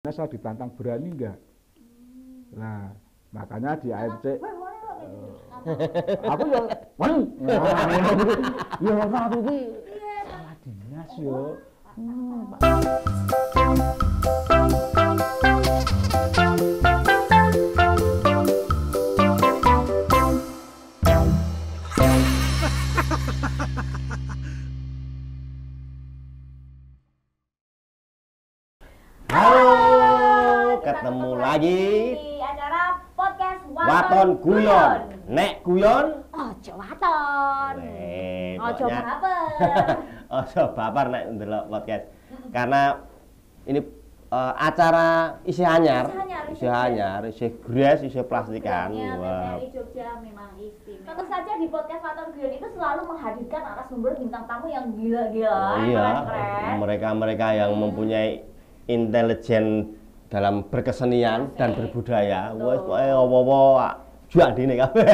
Saya ditantang berani enggak? Nah, makanya di AFC aku ya wani. Ya aku iki salah dinas yo. Ketemu lagi di acara podcast Waton Guyon. Nek guyon ojo waton. Ojo baper. Ojo baper nek ndelok podcast. Karena ini acara isih anyar, isih gres, isih plastikan. Wah. Dari Jogja memang istimewa. Tentu saja di podcast Waton Guyon itu selalu menghadirkan narasumber bintang tamu yang gila-gila, keren-keren. Mereka yang mempunyai intelijen dalam berkesenian dan berbudaya. Wes pokoke apa-apa jual dine kabeh.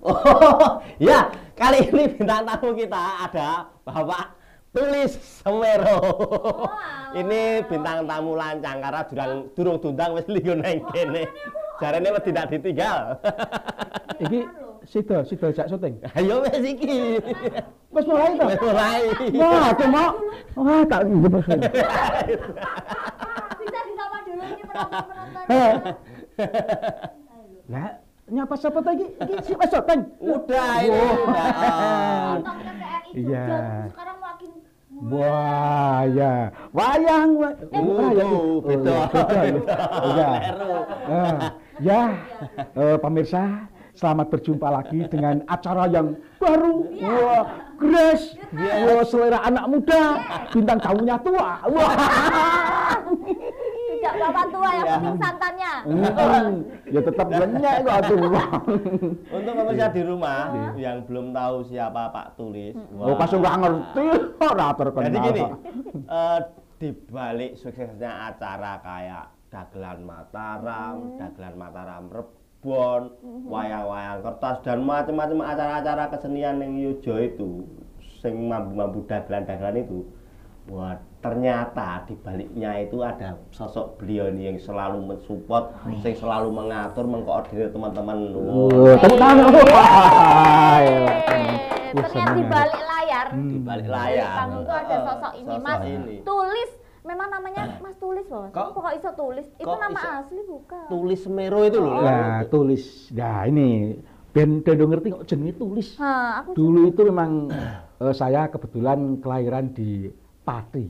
Oh, ya, kali ini bintang tamu kita ada Bapak Tulis Semero. Ini bintang tamu lancang karena durung dundang wis linggo nang kene. Jarene wis tidak ditinggal. Iki sida jak syuting. Ayo wis iki. Wis mulai to? Wis mulai. Wah, cuma wah tak ngebes. Bisa disapa dulu ini penonton-penonton. Lah, nyapa siapa lagi? Iki si wis syuting. Udah ini. Nonton TVRI Jogja sekarang makin Wah, ya. Wayang. Beda. Ya. Pemirsa, selamat berjumpa lagi dengan acara yang baru. Wah, gres. Wah, selera anak muda. Bintang tamunya tua. Wah. tidak bapak tua yang penting santannya. Ya tetap banyak kok atuh. Untuk pemirsa di rumah yang belum tahu siapa Pak Tulis. Oh, pas nggak ngerti ora terkenal. Jadi gini, di balik suksesnya acara kayak Dagelan Mataram Rebon, wayang-wayang kertas dan macam-macam acara-acara kesenian yang Yojo itu, sing mampu dagelan-dagelan itu. Wah, ternyata di baliknya itu ada sosok beliau ini yang selalu mensupport, yang selalu mengatur, mengkoordinir teman-teman. Tepuk tangan. Ternyata di balik layar. Di balik layar. Kamu tuh ada sosok ini, Mas. Tulis. Memang namanya Mas Tulis loh. Kok iso Tulis? Itu nama asli bukan? Tulis Semero itu loh. Nah, Tulis. Nah, ini ben do ngerti kok jenenge Tulis. Dulu itu memang saya kebetulan kelahiran di Pati.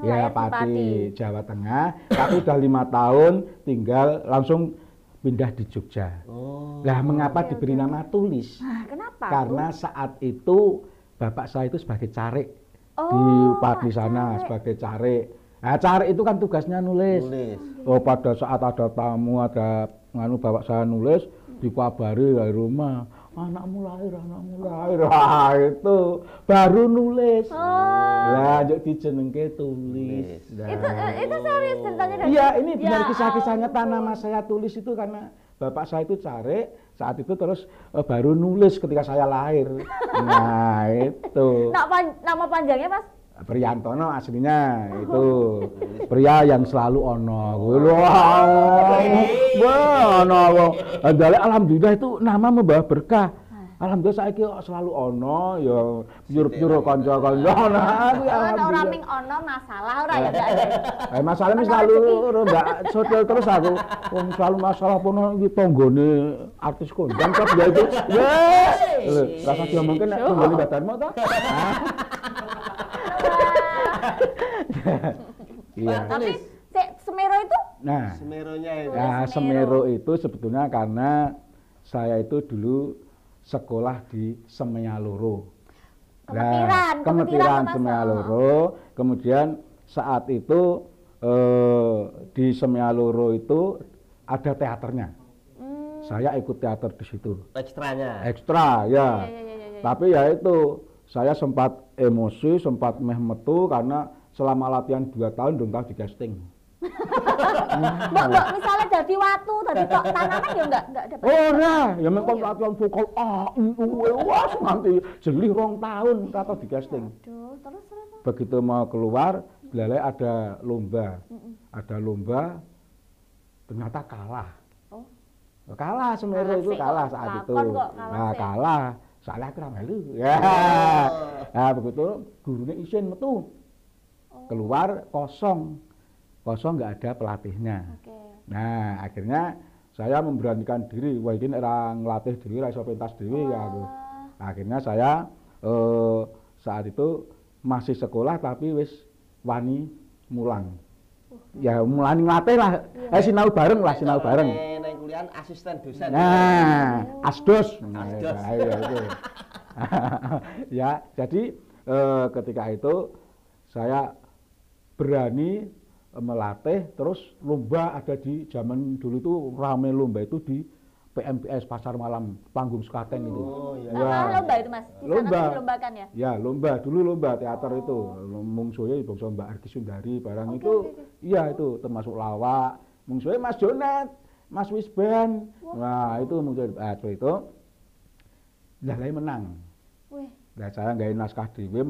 Ya, Pati, Jawa Tengah. Tapi udah 5 tahun tinggal langsung pindah di Jogja. Lah, mengapa diberi nama Tulis? Kenapa? Karena saat itu bapak saya itu sebagai carik di Pati sana sebagai carik. Nah, carik itu kan tugasnya nulis. Oh, pada saat ada tamu, ada bapak saya nulis, dikabari dari rumah. Anakmu lahir. Wah, itu baru nulis. Lah, juk dijenengke Tulis. Itu serius ceritanya dari. Iya, ini benar kisah-kisah nyata. Nama saya Tulis itu karena bapak saya itu carik, saat itu terus baru nulis ketika saya lahir. Nah, itu. Nama panjangnya, Mas? Priyantono aslinya itu. Pria yang selalu ono. Wah, ono. Alhamdulillah itu nama membawa berkah. Alhamdulillah saiki selalu ono ya nyurup-nyurup kanca-kanca. Ora ming ono masalah ora ya. Masalahnya selalu ndak sotel terus aku. Wong selalu masalah pono iki tanggane artis kondang kok ya itu. Wes. Rasa diomongke nek tanggane badanmu to. Iya. Tapi Semero itu? Nah, Semeronya itu. Nah, Semero itu sebetulnya karena saya itu dulu sekolah di Semea Loro. Kemetiran Semea Loro. Kemudian saat itu di Semea Loro itu ada teaternya. Saya ikut teater di situ. Ekstra ya. Tapi ya itu saya sempat emosi, sempat metu karena selama latihan 2 tahun belum tahu di casting. Mbak, misalnya dari watu, dari tanaman ya enggak dapat. Ora, ya mengko latihan vokal wah nganti jeli 2 tahun atau di casting. Aduh, terus. Begitu mau keluar, belalai ada lomba. Ada lomba ternyata kalah. Oh. Kalah Semeru itu kalah saat itu. Nah, kalah. Soalnya aku melu. Ya. Nah, begitu gurunya izin metu. Keluar kosong nggak ada pelatihnya. Nah, akhirnya saya memberanikan diri. Wah, ini orang latih diri, iso pentas dewi ya aku. Akhirnya saya saat itu masih sekolah tapi wis wani mulang. Ya mulai ngelatih lah, sinau bareng. Neng kuliah asisten dosen. Nah, asdos. Itu. Ya, jadi ketika itu saya berani melatih, terus lomba ada di zaman dulu itu rame lomba itu di PMPS Pasar Malam, panggung Sekaten itu. Oh iya. Nah, lomba itu Mas. Di sana dilombakan ya? Ya, dulu lomba teater itu. Mungsuhe bangsa Mbak Arki Sundari barang itu. Iya itu termasuk lawak. Mungsuhe Mas Jonet, Mas Wisben. Nah, itu mungsuhe itu. Lalai menang. Nah, saya nggawe naskah dhewe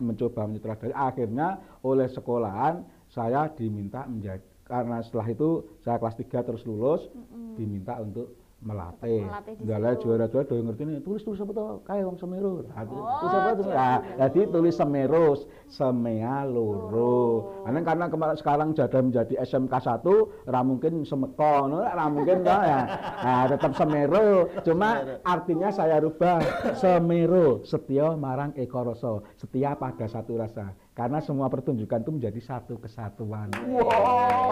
mencoba menyutradari. Akhirnya oleh sekolahan saya diminta menjadi, karena setelah itu saya kelas 3 terus lulus, diminta untuk melatih. Dalah juara-juara do ngerti nih, tulis apa to? Kayak wong Semeru. Tulis apa tuh? Nah, jadi tulis Semeru, Semea loro. Karena sekarang jadi menjadi SMK 1, ora mungkin Semeko, ora mungkin toh ya. Nah, tetap Semeru, cuma artinya saya rubah Semeru, setia marang eka rasa, setia pada satu rasa. Karena semua pertunjukan itu menjadi satu kesatuan. Wow.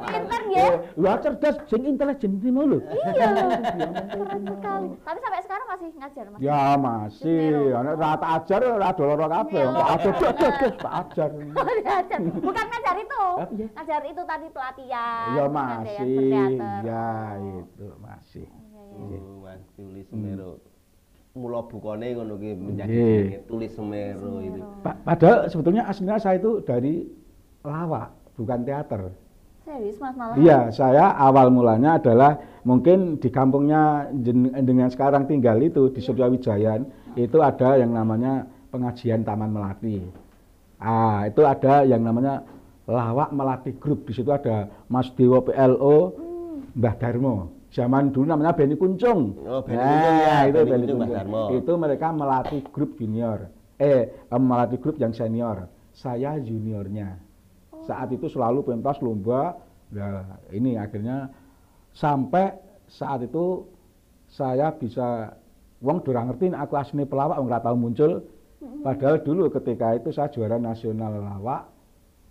Pinter ya? Wah, cerdas, sing intelijen iki lho. Iya. Keren sekali. Tapi sampai sekarang masih ngajar Mas? Ya masih. Ana rata ajar ora lara kabeh. Aduh, tak ajar. Ngajar. Bukan ngajar itu. Ngajar itu tadi pelatihan. Ya masih. Ya itu masih. Mas tulis Semeru. Mula bukane ngono ki menjadi tulis Semeru itu. Padahal sebetulnya aslinya saya itu dari lawak, bukan teater. Serius Mas malah? Iya, saya awal mulanya adalah mungkin di kampungnya dengan sekarang tinggal itu di Suryawijayan, itu ada yang namanya pengajian Taman Melati. Itu ada yang namanya Lawak Melati Group. Di situ ada Mas Dewo PLO, Mbah Darmo. Zaman dulu namanya Beni Kuncung. Oh, Beni Kuncung ya, itu Beni Kuncung. Itu mereka melatih grup junior. Melatih grup yang senior. Saya juniornya. Saat itu selalu pentas lomba. Nah, ini akhirnya sampai saat itu saya bisa wong durang ngerti aku asline pelawak wong ora tau muncul. Padahal dulu ketika itu saya juara nasional lawak.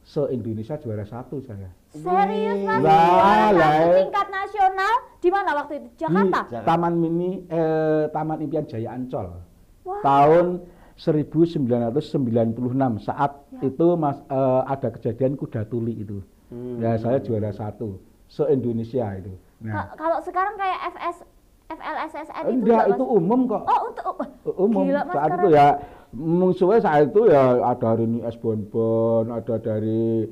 Se-Indonesia juara 1 saya. Serius Mas? Juara tingkat nasional di mana waktu itu? Jakarta? Di Taman Mini, Taman Impian Jaya Ancol. Tahun 1996 saat itu ada kejadian kuda tuli itu. Ya saya juara 1 se-Indonesia itu. Nah, kalau sekarang kayak FLSSN itu enggak, itu umum kok. Oh, untuk umum. Gila, Mas, saat itu ya musuhnya saat itu ya ada Rini S. Bonbon, ada dari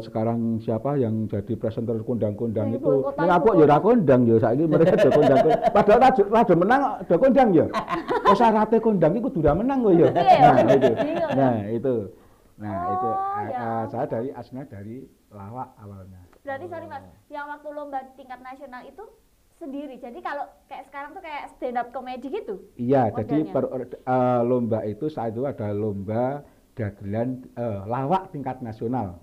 sekarang siapa yang jadi presenter kondang-kondang itu. Ning aku ya ora kondang ya saiki mereka ada kondang. Padahal rada menang ada kondang ya. Wis syaraté kondang iku kudu menang kok ya. Nah, itu. Saya dari aslinya dari lawak awalnya. Berarti sorry Mas, yang waktu lomba tingkat nasional itu sendiri. Jadi kalau kayak sekarang tuh kayak stand up comedy gitu? Iya, jadi lomba itu saat itu ada lomba dagelan lawak tingkat nasional.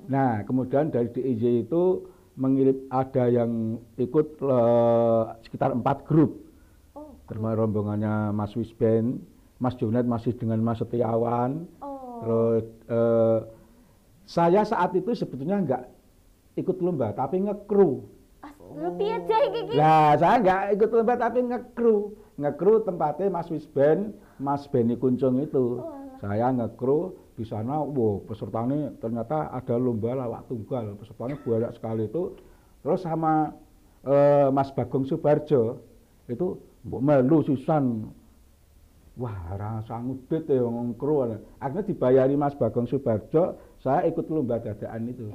Nah, kemudian dari DIY itu mengirim ada yang ikut sekitar 4 grup. Termasuk rombongannya Mas Wisben, Mas Jonet masih dengan Mas Setiawan. Terus saya saat itu sebetulnya enggak ikut lomba tapi ngekru. Lebih aja gigi. Nah, saya enggak ikut lomba tapi ngekru. Ngekru tempatnya Mas Wisben, Mas Beni Kuncung itu. Saya ngekru di sana, pesertanya ternyata ada lomba lawak tunggal. Pesertanya banyak sekali itu. Terus sama Mas Bagong Subarjo itu melu sisan. Wah, rasa ngudut ya ngongkru. Akhirnya dibayari Mas Bagong Subarjo, saya ikut lomba dadaan itu.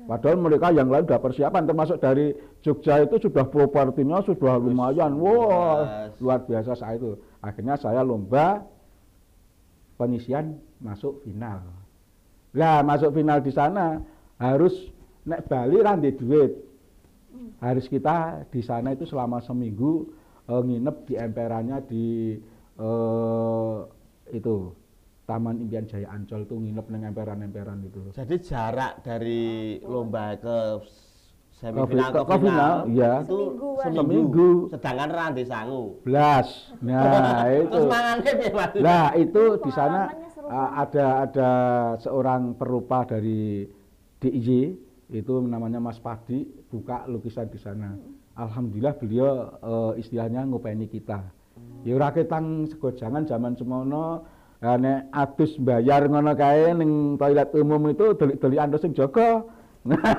Padahal mereka yang lain sudah persiapan, termasuk dari Jogja itu sudah propertinya sudah lumayan. Wah, luar biasa saat itu. Akhirnya saya lomba penyisian masuk final. Lah, masuk final di sana harus nek Bali randi duit. Harus kita di sana itu selama seminggu nginep di emperannya di itu Taman Impian Jaya Ancol tuh nginep neng emperan-emperan itu. Jadi jarak dari lomba ke semifinal ke final, final ya itu seminggu. Sedangkan Randi sangu. Belas. Nah, itu. Terus mangannya piye, Mas? Nah, itu di sana ada seorang perupa dari DIY itu namanya Mas Padi buka lukisan di sana. Alhamdulillah beliau istilahnya ngopeni kita. Ya ora ketang segojangan zaman semono nek adus bayar ngono kae ning toilet umum itu delik-delikan sing jaga. Nah,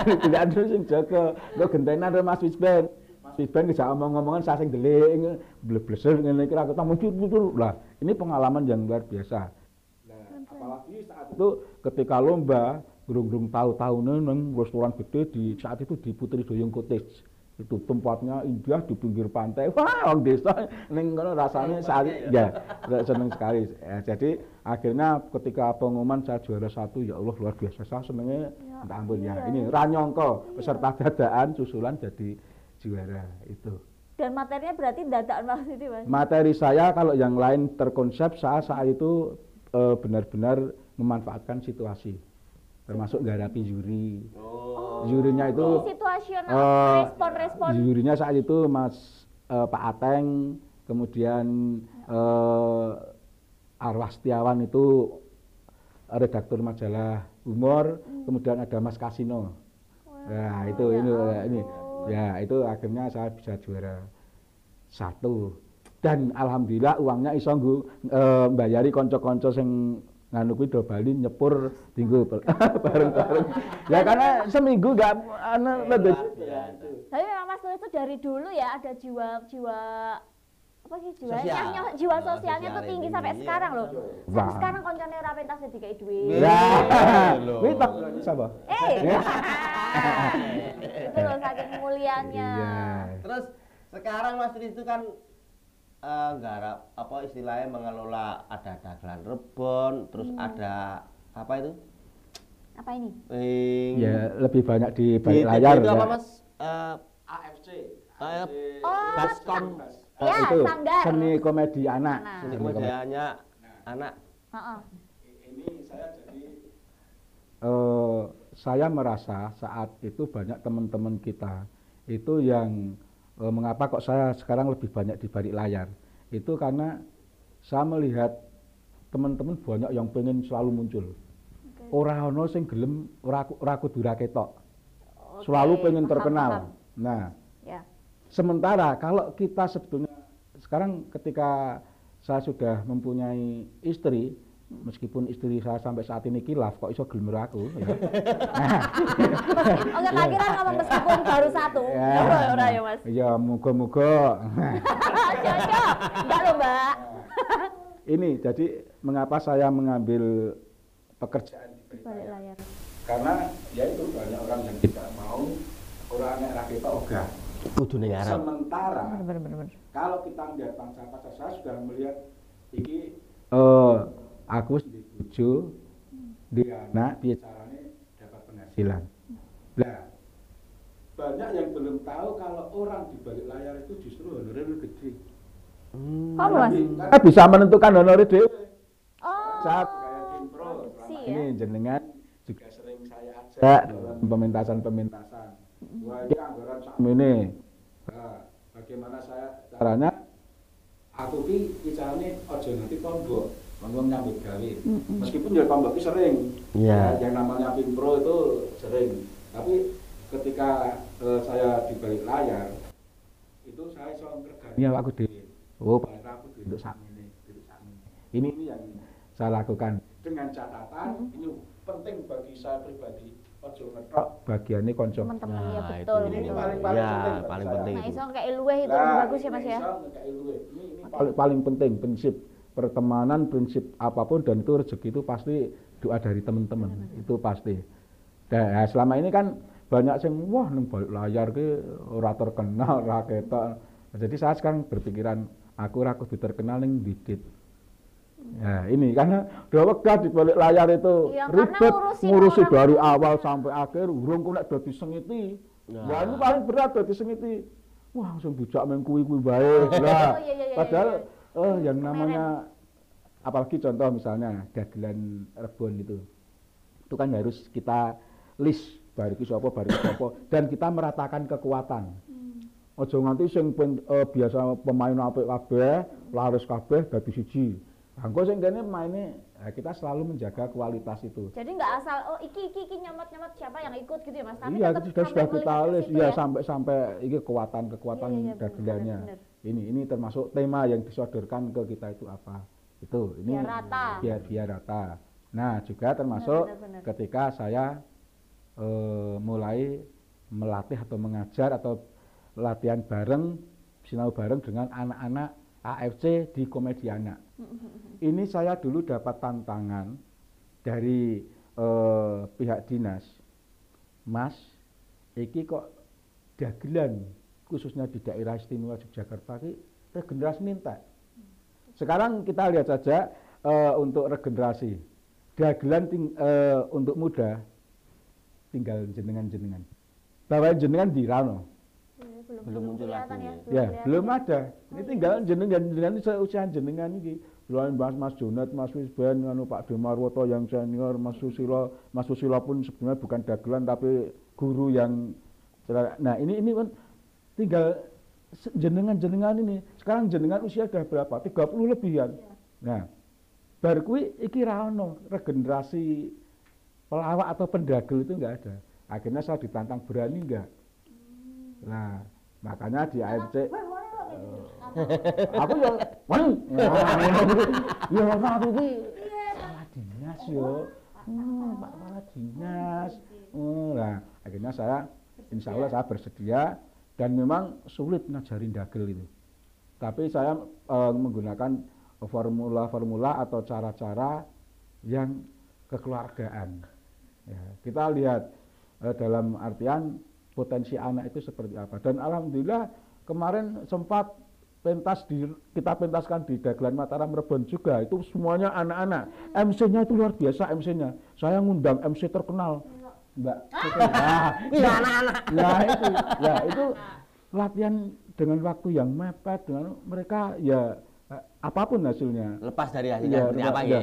delik-delikan sing jaga. Kok gentenan Mas Wisben. Mas Wisben bisa omong-omongan saya sing delik bleblesel ngene iki ra ketang muncul. Lah, ini pengalaman yang luar biasa. Nah, apalagi saat itu ketika lomba gerung-gerung tahu-tahune nang restoran gede di saat itu di Putri Duyung Cottage. Itu tempatnya indah di pinggir pantai. Wah, orang desa ning ngono rasanya saat ya seneng sekali. Ya, jadi akhirnya ketika pengumuman saya juara 1, ya Allah luar biasa. Saya senengnya minta ampun ya. Ini ra nyangka peserta dadaan susulan jadi juara itu. Dan materinya berarti dadaan Mas itu, Mas. Materi saya kalau yang lain terkonsep saat itu benar-benar memanfaatkan situasi. Termasuk garapi juri. Jurinya itu situasional, respon-respon. Jurinya saat itu Mas Pak Ateng, kemudian Arwah Setiawan itu redaktur majalah humor, kemudian ada Mas Kasino. Nah, itu ini. Ya, itu akhirnya saya bisa juara 1. Dan alhamdulillah uangnya iso mbayari kanca-kanca sing nganu kuwi do Bali nyepur tinggu bareng-bareng. Ya karena seminggu enggak lebih. Tapi memang Mas Tulus itu dari dulu ya ada jiwa apa sih jiwa sosialnya tuh tinggi sampai sekarang loh. Sampai sekarang koncone ora pentas dikai duit. Lah, kuwi tak sapa? Itu loh saking mulianya. Terus sekarang Mas Tulus itu kan nggarap apa istilahnya mengelola ada dagelan rebon, terus ada apa itu? Apa ini? Ya lebih banyak di balik layar. Itu apa ya. Mas? AFC. Baskom. Ya, itu Sanggar. seni komedi anak. Seni komedi anak. Ini saya jadi saya merasa saat itu banyak teman-teman kita itu yang mengapa kok saya sekarang lebih banyak di balik layar? Itu karena saya melihat teman-teman banyak yang pengen selalu muncul. Ora ono sing gelem ora kudu ra ketok. Selalu pengen terkenal. Nah, sementara kalau kita sebetulnya sekarang ketika saya sudah mempunyai istri, meskipun istri saya sampai saat ini kilaf, kok iso gelem aku ya. Oke, tak kira ngomong meskipun baru 1. Ora ya, Mas. Ya, muga-muga. Cocok. Enggak loh, Mbak. Ini jadi mengapa saya mengambil pekerjaan di balik layar? Karena ya itu banyak orang yang tidak mau orang yang rakyat ogah. Kudu ning arep. Sementara Bener. kalau kita melihat bangsa-bangsa saya sudah melihat iki aku di bojo, di anak, piye carane dapat penghasilan. Nah, banyak yang belum tahu kalau orang di balik layar itu justru honornya gede. Kamu Mas? Karena bisa menentukan honornya dhewe. Saat kayak tim pro, ini jenengan juga sering saya ajak dalam pementasan. Wah, ini anggaran sakmene. Nah, bagaimana saya caranya? Aku ki carane aja nanti tombok. Ngomong nyambut gawe. Meskipun ya tombok itu sering. Ya, yang namanya Pin Pro itu sering. Tapi ketika saya di balik layar itu saya iso ngregani aku dhewe. Oh, paling aku untuk sakmene. Ini yang saya lakukan dengan catatan ini penting bagi saya pribadi. Ojo ngetok bagiannya konco. Teman-teman ya betul. Ini betul. paling penting Nah, itu. iso kayak luweh itu lebih bagus ya Mas ya. Ini paling penting prinsip pertemanan, prinsip apapun, dan itu rezeki itu pasti doa dari teman-teman. Itu pasti. Nah, selama ini kan banyak yang wah nang balik layar ke ora terkenal, ora ketok. Jadi saya sekarang berpikiran aku ora kudu terkenal ning dikit. Ya ini karena udah wegah di balik layar itu Ya, ribet ngurusi dari awal sampai akhir, urung kok nek dadi sengiti. Wah, ini paling berat dadi sengiti. Wah, langsung bujak meng kuwi-kuwi bae. Lah, padahal yang namanya apalagi contoh misalnya dagelan rebon itu kan harus kita list bariki sapa dan kita meratakan kekuatan. Ojo nganti sing biasa pemain apik kabeh, laris kabeh dadi siji. Angko sing kene maine kita selalu menjaga kualitas itu. Jadi nggak asal iki nyomot siapa yang ikut gitu ya Mas. Tapi iya, tetap sudah kita list ya, sampai iki kekuatan dagelannya. Ini termasuk tema yang disodorkan ke kita itu apa? Itu ini biar rata. Nah, juga termasuk ketika saya mulai melatih atau mengajar atau latihan bareng, sinau bareng dengan anak-anak AFC di Komedi Anak. Ini saya dulu dapat tantangan dari pihak dinas. Mas, iki kok dagelan khususnya di daerah istimewa Yogyakarta ini regenerasi minta. Sekarang kita lihat saja untuk regenerasi. Dagelan untuk muda tinggal jenengan. Bahwa jenengan di Rano. Belum muncul lagi. Ya, belum ada. Ini tinggal jenengan seusia jenengan ini. Selain Mas Jonet, Mas Wisben, Pak Demarwoto yang senior, Mas Susilo pun sebenarnya bukan dagelan tapi guru yang. Nah ini kan tinggal jenengan ini. Sekarang jenengan usia sudah berapa? 30 lebihan. Nah, baru kui iki ra ono regenerasi pelawak atau pendagel itu enggak ada. Akhirnya saya ditantang berani enggak. Nah, makanya di AFC aku ya aku iki kepala dinas yo. Pak Kepala Dinas. Nah, akhirnya saya insya Allah saya bersedia dan memang sulit ngajarin dagel itu. Tapi saya menggunakan formula-formula atau cara-cara yang kekeluargaan. Ya, kita lihat dalam artian potensi anak itu seperti apa. Dan alhamdulillah kemarin sempat kita pentaskan di Dagelan Mataram Rebon juga. Itu semuanya anak-anak. MC-nya itu luar biasa MC-nya. Saya ngundang MC terkenal. Mbak. Anak-anak. Ya itu latihan dengan waktu yang mepet dengan mereka ya apapun hasilnya. Lepas dari hasilnya seperti apa ya?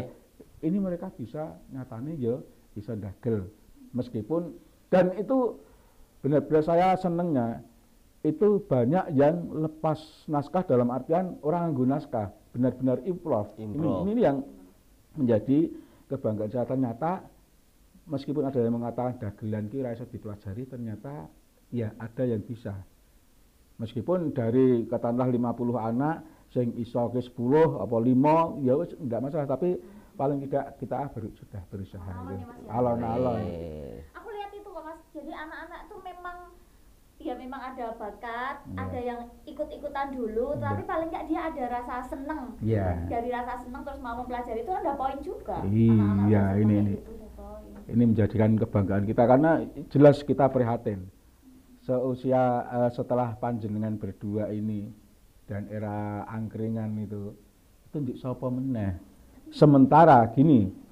Ini mereka bisa nyatanya ya bisa dagel. Meskipun dan itu benar-benar saya senengnya itu banyak yang lepas naskah dalam artian orang nganggo naskah benar-benar improv. Ini yang menjadi kebanggaan saya ternyata meskipun ada yang mengatakan dagelan ki ora iso dipelajari ternyata ya ada yang bisa. Meskipun dari katakanlah 50 anak sing iso ke 10 apa 5 ya wis enggak masalah tapi paling tidak kita sudah berusaha alon-alon. Aku lihat itu kok Mas. Jadi anak-anak tuh memang ada bakat, ada yang ikut-ikutan dulu, tapi paling nggak dia ada rasa seneng. Dari rasa seneng terus mau mempelajari itu ada poin juga. Iya, ini menjadikan kebanggaan kita karena jelas kita prihatin. Seusia setelah panjenengan berdua ini dan era angkringan itu ndik sapa meneh. Sementara gini,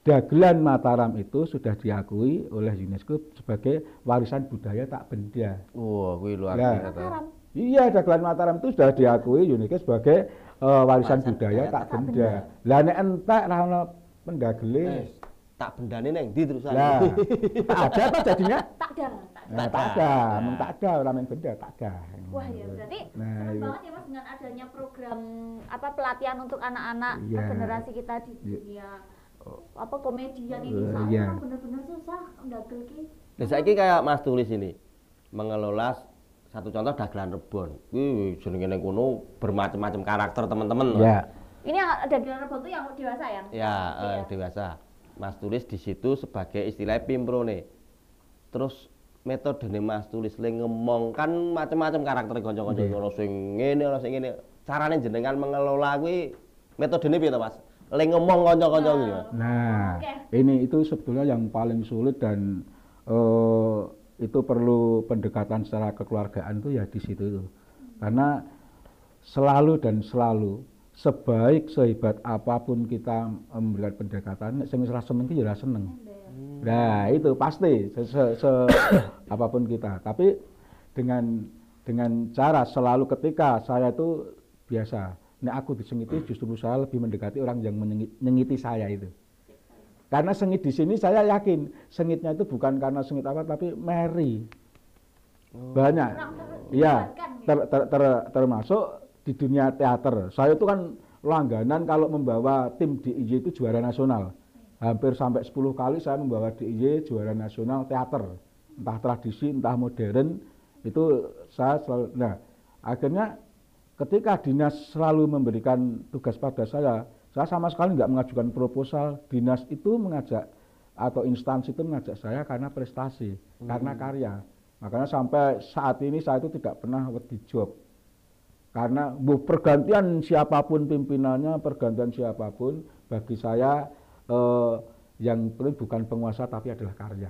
Dagelan Mataram itu sudah diakui oleh UNESCO sebagai warisan budaya tak benda. Wah, kuwi luar biasa. Iya, Dagelan Mataram itu sudah diakui UNESCO sebagai warisan budaya tak benda. Lah nek entek ra ono pendagele tak bendane neng ndi terusan. Lah, tak ada apa jadinya? Tak ada. Tak ada, ora men benda, tak ada. Wah, ya berarti senang banget ya Mas dengan adanya program pelatihan untuk anak-anak generasi kita di dunia. Komedian ini soalnya benar-benar susah ndagel ki. Lah saiki kayak Mas Tulis ini mengelola satu contoh dagelan rebon. Kuwi jenenge ning kono bermacam-macam karakter teman-teman. Ya. Ini yang dagelan rebon itu yang dewasa ya? Ya, dewasa. Mas Tulis di situ sebagai istilah pimprone. Terus metodene Mas Tulis le ngomong kan macam-macam karakter kanca-kanca ono sing ngene ono sing ngene. Carane jenengan mengelola kuwi metodene piye to Mas? Le ngomong kanca-kanca kuwi. Nah, ini itu sebetulnya yang paling sulit dan itu perlu pendekatan secara kekeluargaan tuh ya di situ itu. Karena selalu dan selalu sebaik sehebat apapun kita memberikan pendekatan, sing ora seneng ki ya seneng. Nah, itu pasti apapun kita. Tapi dengan cara selalu ketika saya itu biasa, nek aku disengiti justru saya lebih mendekati orang yang menyengiti saya itu. Karena sengit di sini saya yakin sengitnya itu bukan karena sengit apa tapi meri. Banyak. Iya, termasuk di dunia teater. Saya itu kan langganan kalau membawa tim DIY itu juara nasional. Hampir sampai 10 kali saya membawa DIY juara nasional teater. Entah tradisi, entah modern, itu saya selalu. Nah, akhirnya ketika dinas selalu memberikan tugas pada saya sama sekali nggak mengajukan proposal. Dinas itu mengajak atau instansi itu mengajak saya karena prestasi, karena karya. Makanya sampai saat ini saya itu tidak pernah wedi job. Karena pergantian siapapun pimpinannya, pergantian siapapun, bagi saya yang penting bukan penguasa tapi adalah karya.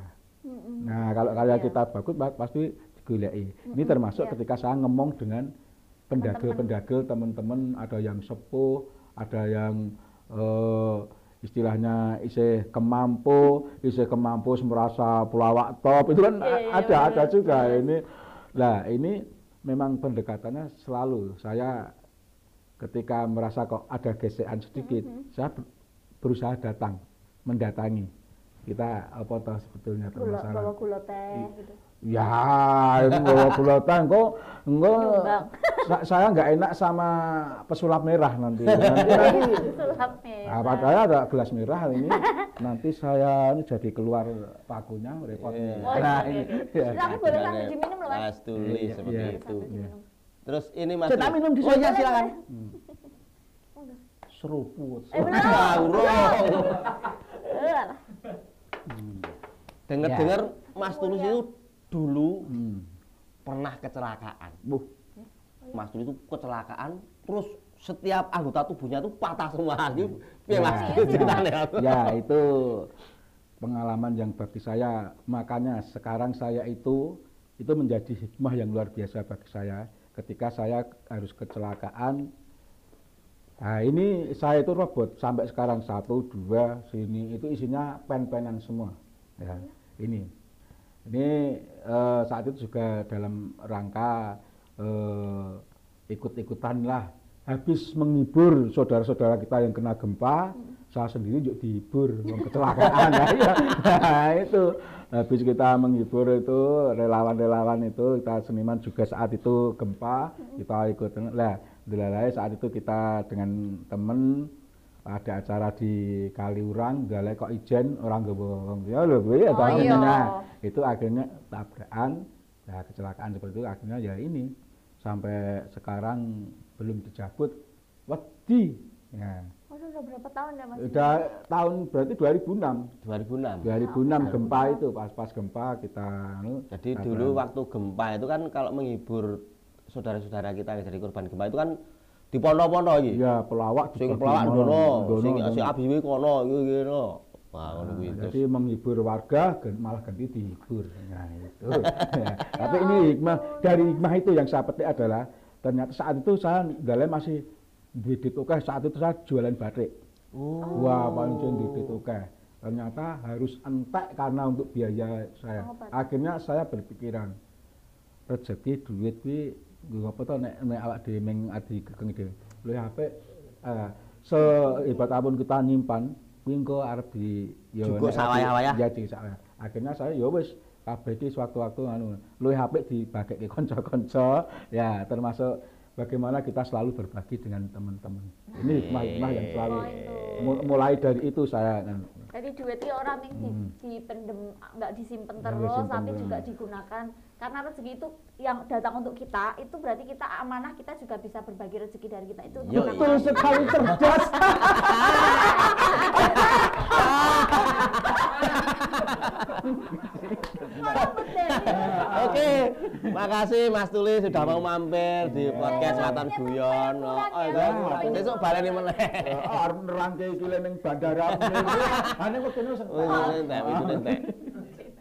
Nah, kalau karya kita bagus pasti digoleki. Ini termasuk ketika saya ngomong dengan pendagel-pendagel teman-teman, ada yang sepuh, ada yang istilahnya isih kemampu merasa pelawak top, itu kan ada juga ini. Nah, ini memang pendekatannya selalu saya ketika merasa kok ada gesekan sedikit, saya berusaha mendatangi. Kita apa tahu sebetulnya permasalahan. Bawa gula teh gitu. Ya, ini bawa gula teh enggak saya nggak enak sama pesulap merah nanti. Pesulap merah. Padahal ada gelas merah ini nanti saya ini jadi keluar pakunya repotnya. Nah, ini. Tapi boleh sambil diminum loh, Mas Tulis seperti itu. Terus ini Mas. Kita minum di sini. Oh ya silakan. Seruput. Dengar-dengar Mas Tulis itu dulu pernah kecelakaan. Mas Tulis itu kecelakaan, terus setiap anggota tubuhnya itu patah semua. Ya, itu pengalaman yang bagi saya. Makanya sekarang saya itu menjadi hikmah yang luar biasa bagi saya. Ketika saya harus kecelakaan, nah ini saya itu robot sampai sekarang 1, 2 sini itu isinya pen-penan semua. Ya, ini saat itu juga dalam rangka ikut-ikutan lah, habis menghibur saudara-saudara kita yang kena gempa, saya sendiri juga dihibur kecelakaan. Nah, itu habis kita menghibur itu relawan-relawan itu, kita seniman juga saat itu gempa kita ikut. Alhamdulillah saat itu kita dengan temen ada acara di Kaliurang, galai kok ijen orang gabung ya lho gue atau itu akhirnya tabrakan, nah kecelakaan seperti itu akhirnya ya ini sampai sekarang belum dicabut wedi. Ya. Udah berapa tahun ya Mas? Udah tahun berarti 2006 gempa itu pas gempa kita. Jadi dulu waktu gempa itu kan kalau menghibur saudara-saudara kita yang jadi korban gempa itu kan di pondok-pondok iki. Iya, pelawak sing pelawak dono, sing ABW kono iki ngono. Wah, ngono kuwi. Jadi menghibur warga malah ganti dihibur. Nah, itu. Tapi ini hikmah, dari hikmah itu yang saya petik adalah ternyata saat itu saya galai masih duit oke, saat itu saya jualan batik. Wah, paling duit oke. Ternyata harus entek karena untuk biaya saya. Akhirnya saya berpikiran rezeki duit kuwi nggo apa to nek awak dhewe ming adi gegeng dhewe. Luwih apik sehebat apapun kita nyimpan kuwi engko arep di ya cukup sawaya-waya. Ya di sawaya. Akhirnya saya ya wis kabeh iki sewaktu-waktu anu luwih apik dibageke kanca-kanca ya, termasuk bagaimana kita selalu berbagi dengan teman-teman. Ini hikmah-hikmah yang selalu mulai dari itu saya. Jadi duit itu orang yang dipendem, nggak disimpan terus, tapi juga digunakan. Karena rezeki itu yang datang untuk kita, itu berarti kita amanah, kita juga bisa berbagi rezeki dari kita itu. Betul sekali, cerdas. Oke, makasih Mas Tuli sudah mau mampir di podcast Waton Guyon. Besok baleni meneh. Arep nerangke iki ning bandara. Ane wektune entek.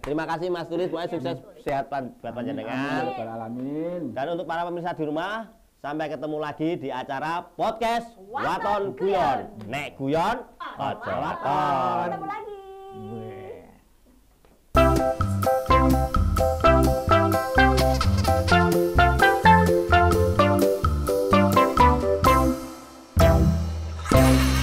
Terima kasih Mas Tuli, semoga sukses sehat buat panjenengan. Amin. Dan untuk para pemirsa di rumah, sampai ketemu lagi di acara podcast Waton Guyon. Nek guyon, aja waton. Ketemu lagi. Thank you.